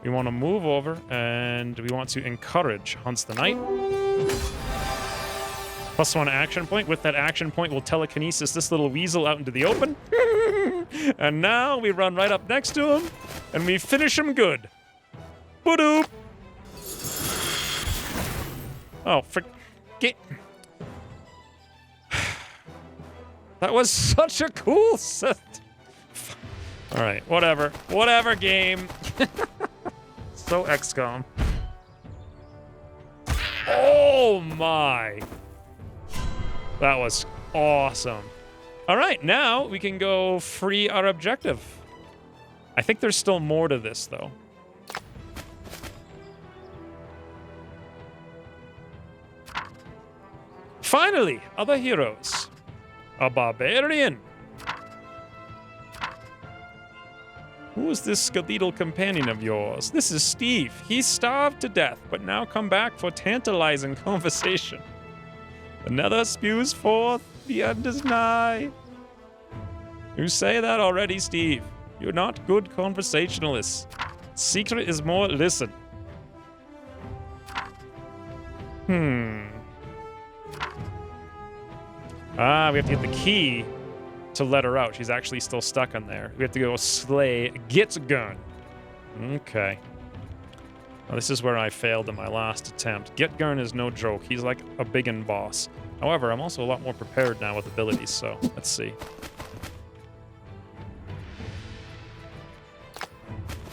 we want to move over and we want to encourage Hunts the Knight. +1 action point. With that action point, we'll telekinesis this little weasel out into the open. And now we run right up next to him and we finish him good. Boop. Oh, forget. That was such a cool set. All right, whatever. Whatever, game. So XCOM. Oh, my. That was awesome. All right, now we can go free our objective. I think there's still more to this, though. Finally, other heroes. A barbarian. Who is this skeletal companion of yours? This is Steve. He's starved to death, but now come back for tantalizing conversation. The nether spews forth, the end is nigh. You say that already, Steve. You're not good conversationalists. Secret is more listen. Ah, we have to get the key to let her out. She's actually still stuck in there. We have to go slay Gitgun. Okay. Well, this is where I failed in my last attempt. Gitgun is no joke. He's like a biggin' boss. However, I'm also a lot more prepared now with abilities, so let's see.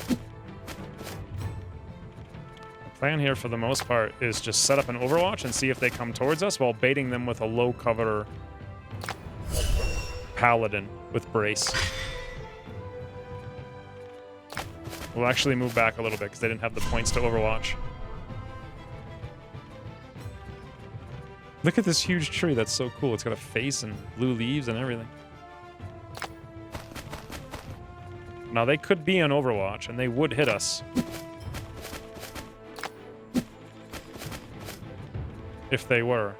The plan here, for the most part, is just set up an Overwatch and see if they come towards us while baiting them with a low cover Paladin with Brace. We'll actually move back a little bit because they didn't have the points to Overwatch. Look at this huge tree. That's so cool. It's got a face and blue leaves and everything. Now, they could be on Overwatch, and they would hit us. If they were.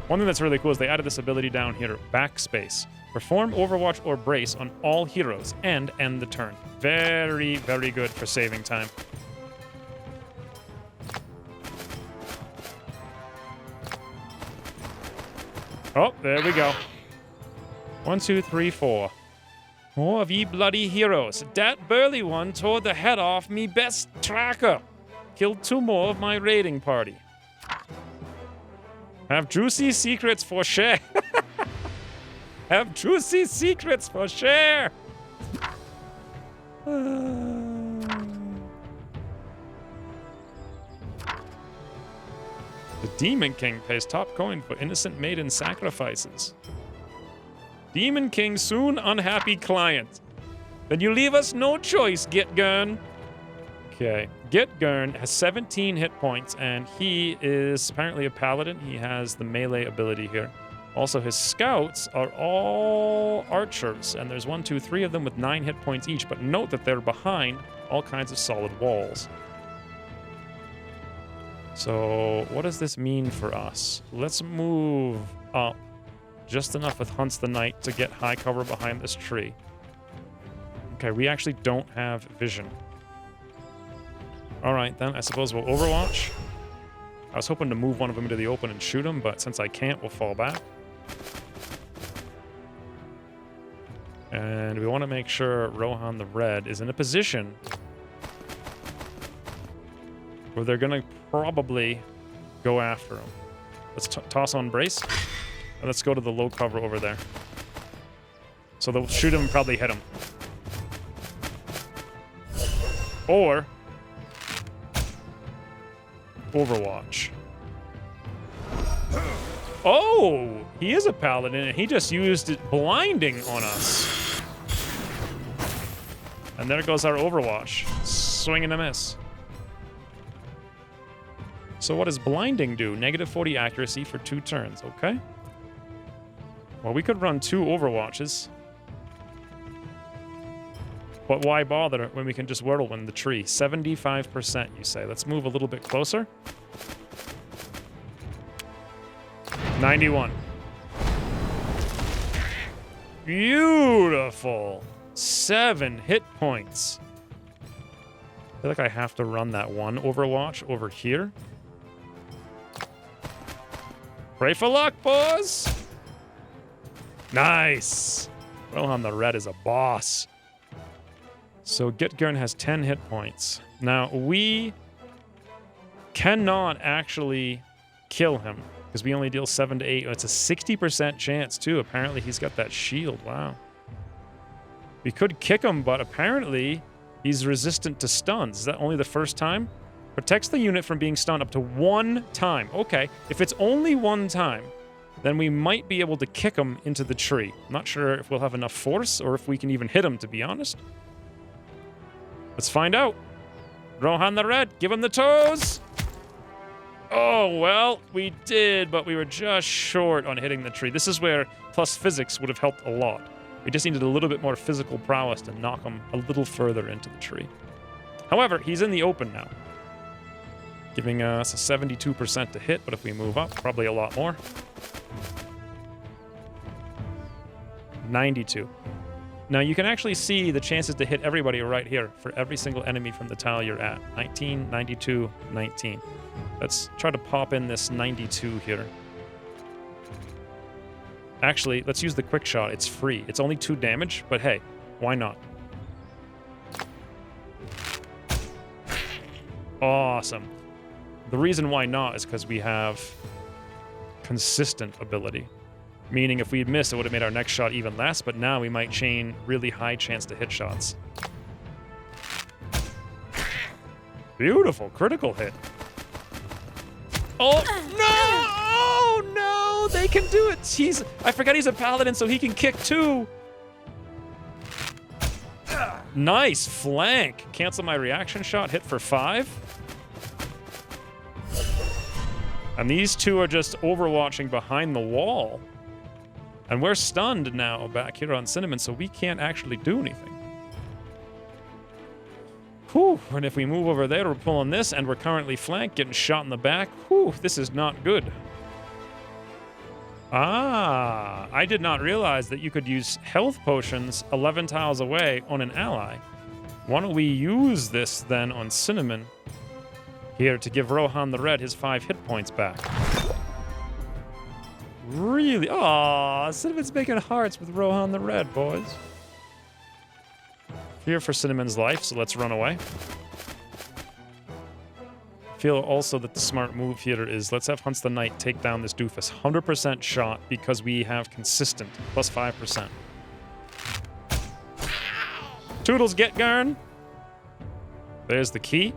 One thing that's really cool is they added this ability down here, Backspace. Perform Overwatch or Brace on all heroes and end the turn. Very, very good for saving time. Oh, there we go. 1, 2, 3, 4. More of ye bloody heroes. Dat burly one tore the head off me best tracker. Killed 2 more of my raiding party. Have juicy secrets for share. Have juicy secrets for share. The Demon King pays top coin for innocent maiden sacrifices. Demon King soon unhappy client. Then you leave us no choice, Gitgun. Okay. Gitgurn has 17 hit points, and he is apparently a paladin. He has the melee ability here. Also, his scouts are all archers, and there's 1, 2, 3 of them with 9 hit points each, but note that they're behind all kinds of solid walls. So, what does this mean for us? Let's move up just enough with Hunts the Knight to get high cover behind this tree. Okay, we actually don't have vision. Alright then, I suppose we'll overwatch. I was hoping to move one of them into the open and shoot him, but since I can't, we'll fall back. And we want to make sure Rohan the Red is in a position where they're going to probably go after him. Let's toss on brace, and let's go to the low cover over there. So they'll shoot him and probably hit him. Or Overwatch. Oh, he is a paladin, and he just used it blinding on us. And there goes our Overwatch. Swing and a miss. So what does blinding do? Negative 40 accuracy for 2 turns, okay. Well, we could run 2 Overwatches. But why bother when we can just whirlwind the tree? 75%, you say. Let's move a little bit closer. 91. Beautiful. 7 hit points. I feel like I have to run that one Overwatch over here. Pray for luck, boys. Nice. Rohan the Red is a boss. So Gitgurn has 10 hit points. Now, we cannot actually kill him because we only deal 7 to 8. It's a 60% chance, too. Apparently, he's got that shield. Wow. We could kick him, but apparently, he's resistant to stuns. Is that only the first time? Protects the unit from being stunned up to 1 time. Okay, if it's only 1 time, then we might be able to kick him into the tree. I'm not sure if we'll have enough force or if we can even hit him, to be honest. Let's find out. Rohan the Red, give him the toes. Oh, well, we did, but we were just short on hitting the tree. This is where plus physics would have helped a lot. We just needed a little bit more physical prowess to knock him a little further into the tree. However, he's in the open now, giving us a 72% to hit, but if we move up, probably a lot more. 92. Now, you can actually see the chances to hit everybody right here for every single enemy from the tile you're at. 19, 92, 19. Let's try to pop in this 92 here. Actually, let's use the quick shot. It's free. It's only 2 damage, but hey, why not? Awesome. The reason why not is because we have consistent ability. Meaning if we'd missed, it would have made our next shot even less, but now we might chain really high chance to hit shots. Beautiful. Critical hit. Oh, no! Oh, no! They can do it! I forgot he's a paladin, so he can kick too! Nice flank! Cancel my reaction shot, hit for 5. And these two are just overwatching behind the wall. And we're stunned now back here on Cinnamon, so we can't actually do anything. Whew, and if we move over there, we're pulling this, and we're currently flanked, getting shot in the back. Whew, this is not good. Ah, I did not realize that you could use health potions 11 tiles away on an ally. Why don't we use this then on Cinnamon here to give Rohan the Red his 5 hit points back. Really? Aw, Cinnamon's making hearts with Rohan the Red, boys. Fear for Cinnamon's life, so let's run away. Feel also that the smart move here is let's have Hunts the Knight take down this doofus. 100% shot because we have consistent, plus 5%. Toodles, Gitgurn. There's the key.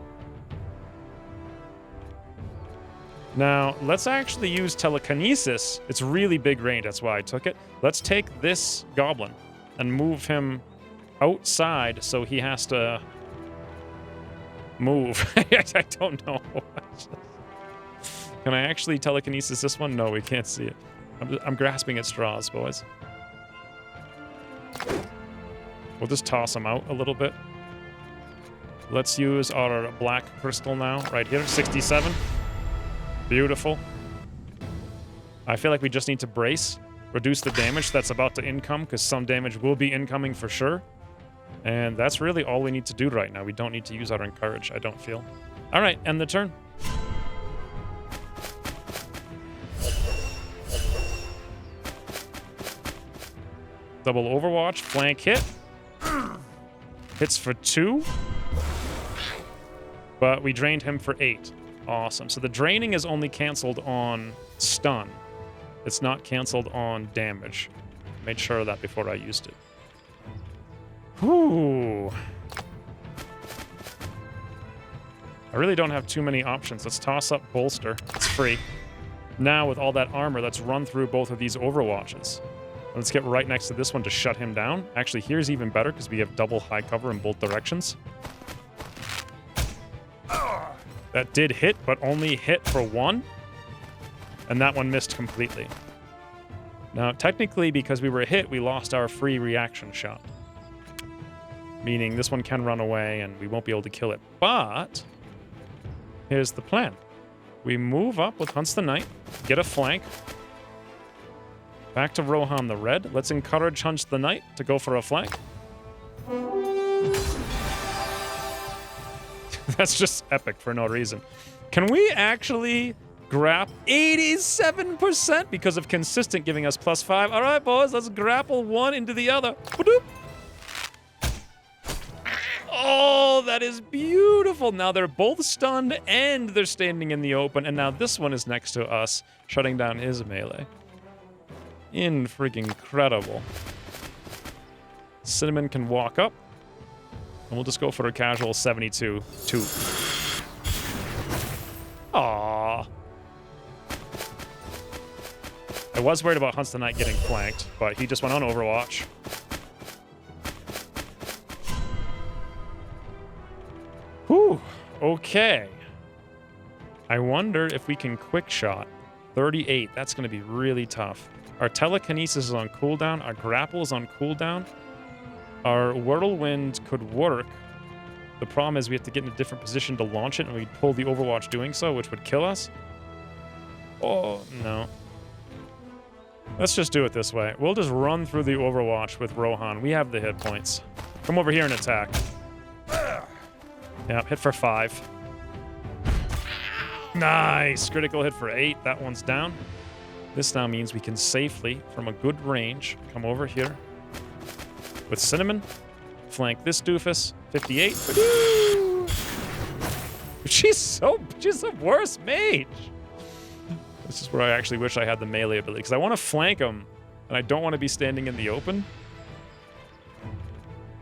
Now, let's actually use telekinesis. It's really big range, that's why I took it. Let's take this goblin and move him outside so he has to Move. I don't know. Can I actually telekinesis this one? No, we can't see it. I'm grasping at straws, boys. We'll just toss them out a little bit. Let's use our black crystal now, right here, 67. Beautiful. I feel like we just need to brace, reduce the damage that's about to income, because some damage will be incoming for sure. And that's really all we need to do right now. We don't need to use our encourage, I don't feel. All right, end the turn. Double Overwatch, flank hit. Hits for 2. But we drained him for 8. Awesome. So the draining is only canceled on stun. It's not canceled on damage. Made sure of that before I used it. Whew. I really don't have too many options. Let's toss up Bolster. It's free. Now with all that armor, let's run through both of these Overwatches. Let's get right next to this one to shut him down. Actually, here's even better because we have double high cover in both directions. That did hit, but only hit for 1. And that one missed completely. Now, technically, because we were hit, we lost our free reaction shot. Meaning this one can run away and we won't be able to kill it. But here's the plan. We move up with Hunts the Knight, get a flank. Back to Rohan the Red. Let's encourage Hunts the Knight to go for a flank. That's just epic for no reason. Can we actually grab 87% because of consistent giving us +5? All right, boys, let's grapple one into the other. Ba-doop. Oh, that is beautiful. Now they're both stunned and they're standing in the open. And now this one is next to us, shutting down his melee. Incredible. Cinnamon can walk up. And we'll just go for a casual 72. 2. Aww. I was worried about Hunts the Knight getting flanked, but he just went on Overwatch. Whew. Okay. I wonder if we can quick shot. 38. That's going to be really tough. Our telekinesis is on cooldown. Our grapple is on cooldown. Our whirlwind could work. The problem is we have to get in a different position to launch it, and we'd pull the Overwatch doing so, which would kill us. Oh, no. Let's just do it this way. We'll just run through the Overwatch with Rohan. We have the hit points. Come over here and attack. Yeah, hit for 5. Nice! Critical hit for 8. That one's down. This now means we can safely, from a good range, come over here with Cinnamon, flank this doofus, 58. She's the worst mage. This is where I actually wish I had the melee ability, because I want to flank him, and I don't want to be standing in the open.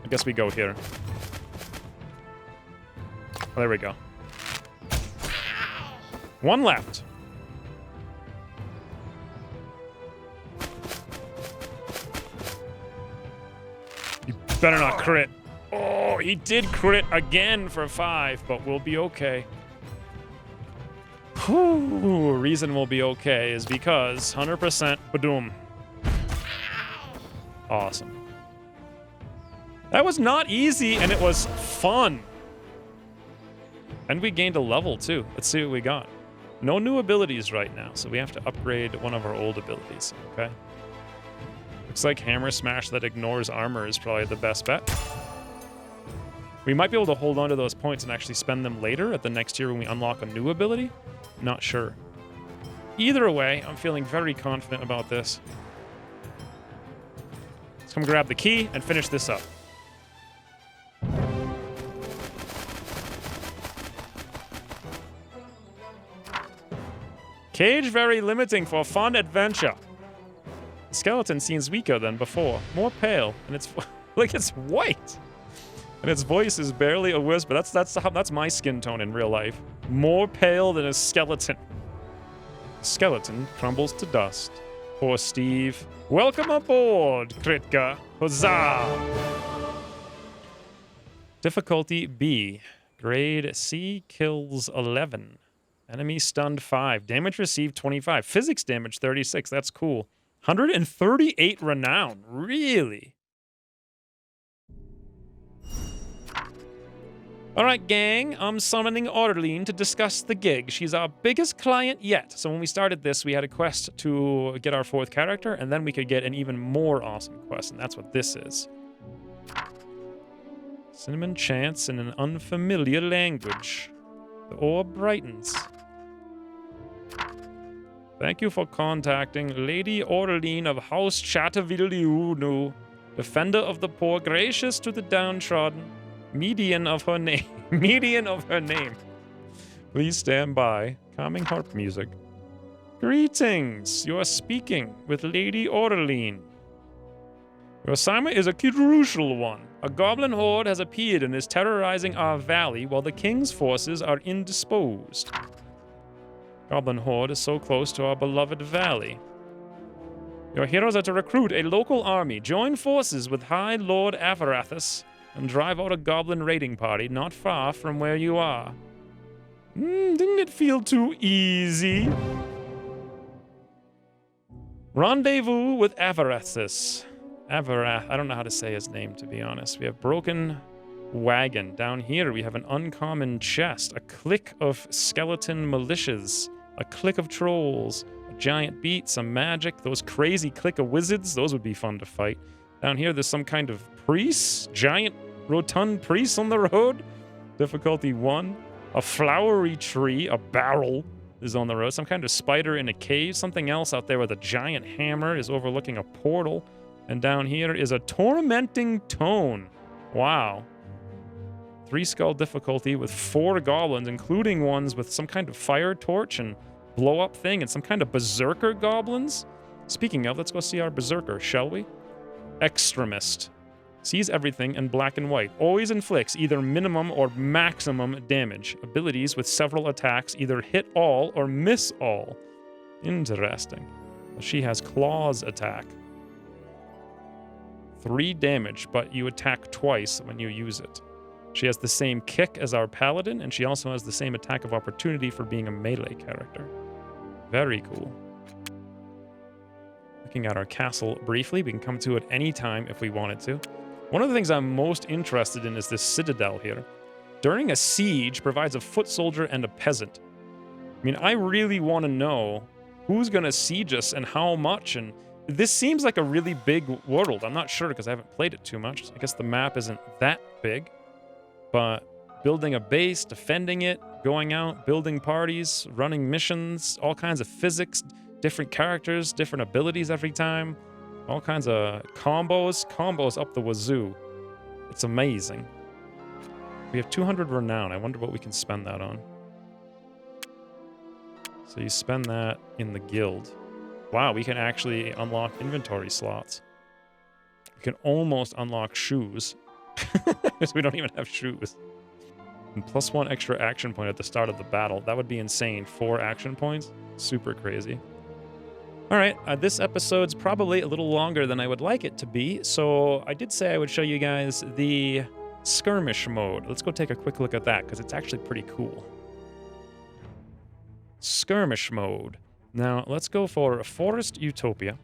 I guess we go here. Oh, there we go. 1 left. You better not crit. Oh, he did crit again for 5, but we'll be okay. Whew, reason we'll be okay is because 100% badoom. Awesome. That was not easy, and it was fun. And we gained a level, too. Let's see what we got. No new abilities right now, so we have to upgrade one of our old abilities, okay? Looks like Hammer Smash that ignores armor is probably the best bet. We might be able to hold on to those points and actually spend them later at the next tier when we unlock a new ability. Not sure. Either way, I'm feeling very confident about this. Let's come grab the key and finish this up. Cage very limiting for fun adventure. Skeleton seems weaker than before, more pale, and it's like it's white. And its voice is barely a whisper. That's my skin tone in real life. More pale than a skeleton. Skeleton crumbles to dust. Poor Steve. Welcome aboard, Kritka. Huzzah! Difficulty B. Grade C kills 11. Enemy stunned 5. Damage received 25. Physics damage 36. That's cool. 138 renown. Really? All right, gang. I'm summoning Orlean to discuss the gig. She's our biggest client yet. So when we started this, we had a quest to get our 4th character, and then we could get an even more awesome quest, and that's what this is. Cinnamon chants in an unfamiliar language. The orb brightens. Thank you for contacting Lady Orlean of House Chatterville, defender of the poor, gracious to the downtrodden, median of her name. Median of her name. Please stand by. Calming harp music. Greetings. You are speaking with Lady Orlean. Your assignment is a crucial one. A goblin horde has appeared and is terrorizing our valley while the king's forces are indisposed. Goblin horde is so close to our beloved valley. Your heroes are to recruit a local army, join forces with High Lord Avarathus, and drive out a goblin raiding party not far from where you are. Didn't it feel too easy? Rendezvous with Avarathus. Avarath, I don't know how to say his name, to be honest. We have broken wagon. Down here we have an uncommon chest, a clique of skeleton militias, a clique of trolls, a giant beat, some magic, those crazy clique of wizards, those would be fun to fight. Down here there's some kind of priests, giant rotund priests on the road. Difficulty 1. A flowery tree, a barrel, is on the road. Some kind of spider in a cave. Something else out there with a giant hammer is overlooking a portal. And down here is a tormenting tone. Wow. 3 skull difficulty with 4 goblins, including ones with some kind of fire torch and blow up thing and some kind of berserker goblins. Speaking of, let's go see our berserker, shall we? Extremist. Sees everything in black and white. Always inflicts either minimum or maximum damage. Abilities with several attacks either hit all or miss all. Interesting. She has claws attack. 3 damage, but you attack twice when you use it. She has the same kick as our paladin, and she also has the same attack of opportunity for being a melee character. Very cool. Looking at our castle briefly, we can come to it any time if we wanted to. One of the things I'm most interested in is this citadel here. During a siege, provides a foot soldier and a peasant. I mean, I really want to know who's going to siege us and how much, and this seems like a really big world. I'm not sure because I haven't played it too much. I guess the map isn't that big. But building a base, defending it, going out, building parties, running missions, all kinds of physics, different characters, different abilities every time, all kinds of combos up the wazoo. It's amazing. We have 200 renown. I wonder what we can spend that on. So you spend that in the guild. Wow, we can actually unlock inventory slots. We can almost unlock shoes. Because we don't even have shoes. And +1 extra action point at the start of the battle. That would be insane. 4 action points. Super crazy. All right, this episode's probably a little longer than I would like it to be, so I did say I would show you guys the skirmish mode. Let's go take a quick look at that, because it's actually pretty cool. Skirmish mode. Now, let's go for Forest Utopia,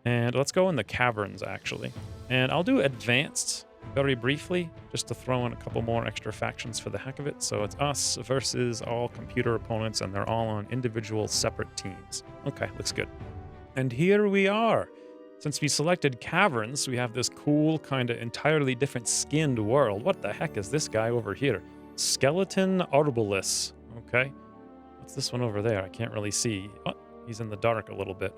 and let's go in the caverns, actually. And I'll do advanced very briefly, just to throw in a couple more extra factions for the heck of it. So it's us versus all computer opponents, and they're all on individual separate teams. Okay, looks good. And here we are. Since we selected caverns, we have this cool, kind of entirely different skinned world. What the heck is this guy over here? Skeleton Arbalist. Okay. What's this one over there? I can't really see. Oh, he's in the dark a little bit.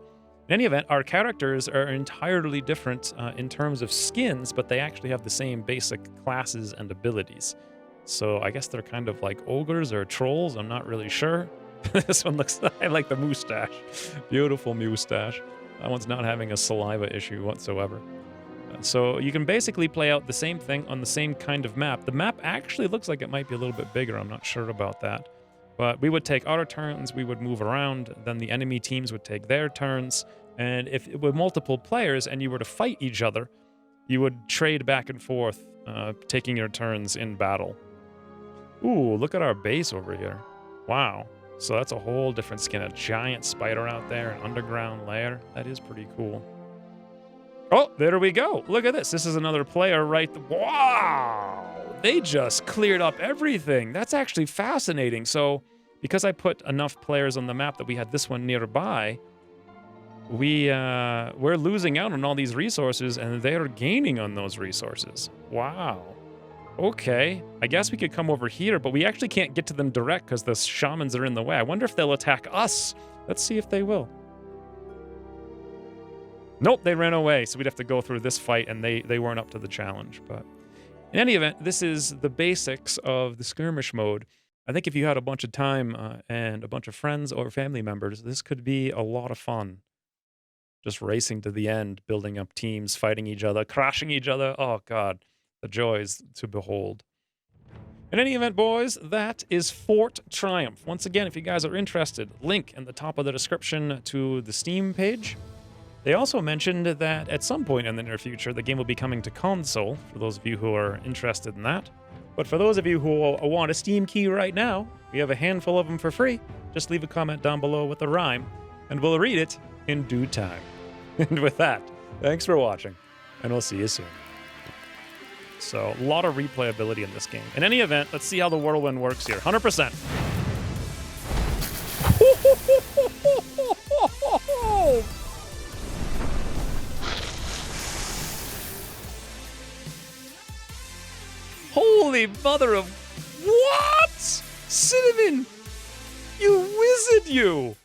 In any event, our characters are entirely different in terms of skins, but they actually have the same basic classes and abilities. So I guess they're kind of like ogres or trolls. I'm not really sure. This one looks... I like the mustache. Beautiful mustache. That one's not having a saliva issue whatsoever. So you can basically play out the same thing on the same kind of map. The map actually looks like it might be a little bit bigger. I'm not sure about that. But we would take our turns, we would move around, then the enemy teams would take their turns, and if it were multiple players and you were to fight each other, you would trade back and forth, taking your turns in battle. Ooh, look at our base over here. Wow. So that's a whole different skin. A giant spider out there, an underground lair. That is pretty cool. Oh, there we go. Look at this. This is another player right. Wow. They just cleared up everything. That's actually fascinating. So because I put enough players on the map that we had this one nearby, we're losing out on all these resources, and they're gaining on those resources. Wow. Okay. I guess we could come over here, but we actually can't get to them direct because the shamans are in the way. I wonder if they'll attack us. Let's see if they will. Nope, they ran away, so we'd have to go through this fight, and they weren't up to the challenge. But in any event, this is the basics of the skirmish mode. I think if you had a bunch of time and a bunch of friends or family members, this could be a lot of fun. Just racing to the end, building up teams, fighting each other, crashing each other. Oh, God, the joys to behold. In any event, boys, that is Fort Triumph. Once again, if you guys are interested, link in the top of the description to the Steam page. They also mentioned that at some point in the near future, the game will be coming to console, for those of you who are interested in that. But for those of you who want a Steam key right now, we have a handful of them for free. Just leave a comment down below with a rhyme, and we'll read it in due time. And with that, thanks for watching, and we'll see you soon. So, a lot of replayability in this game. In any event, let's see how the whirlwind works here. 100%. Holy mother of... What? Cinnamon! You wizard, you!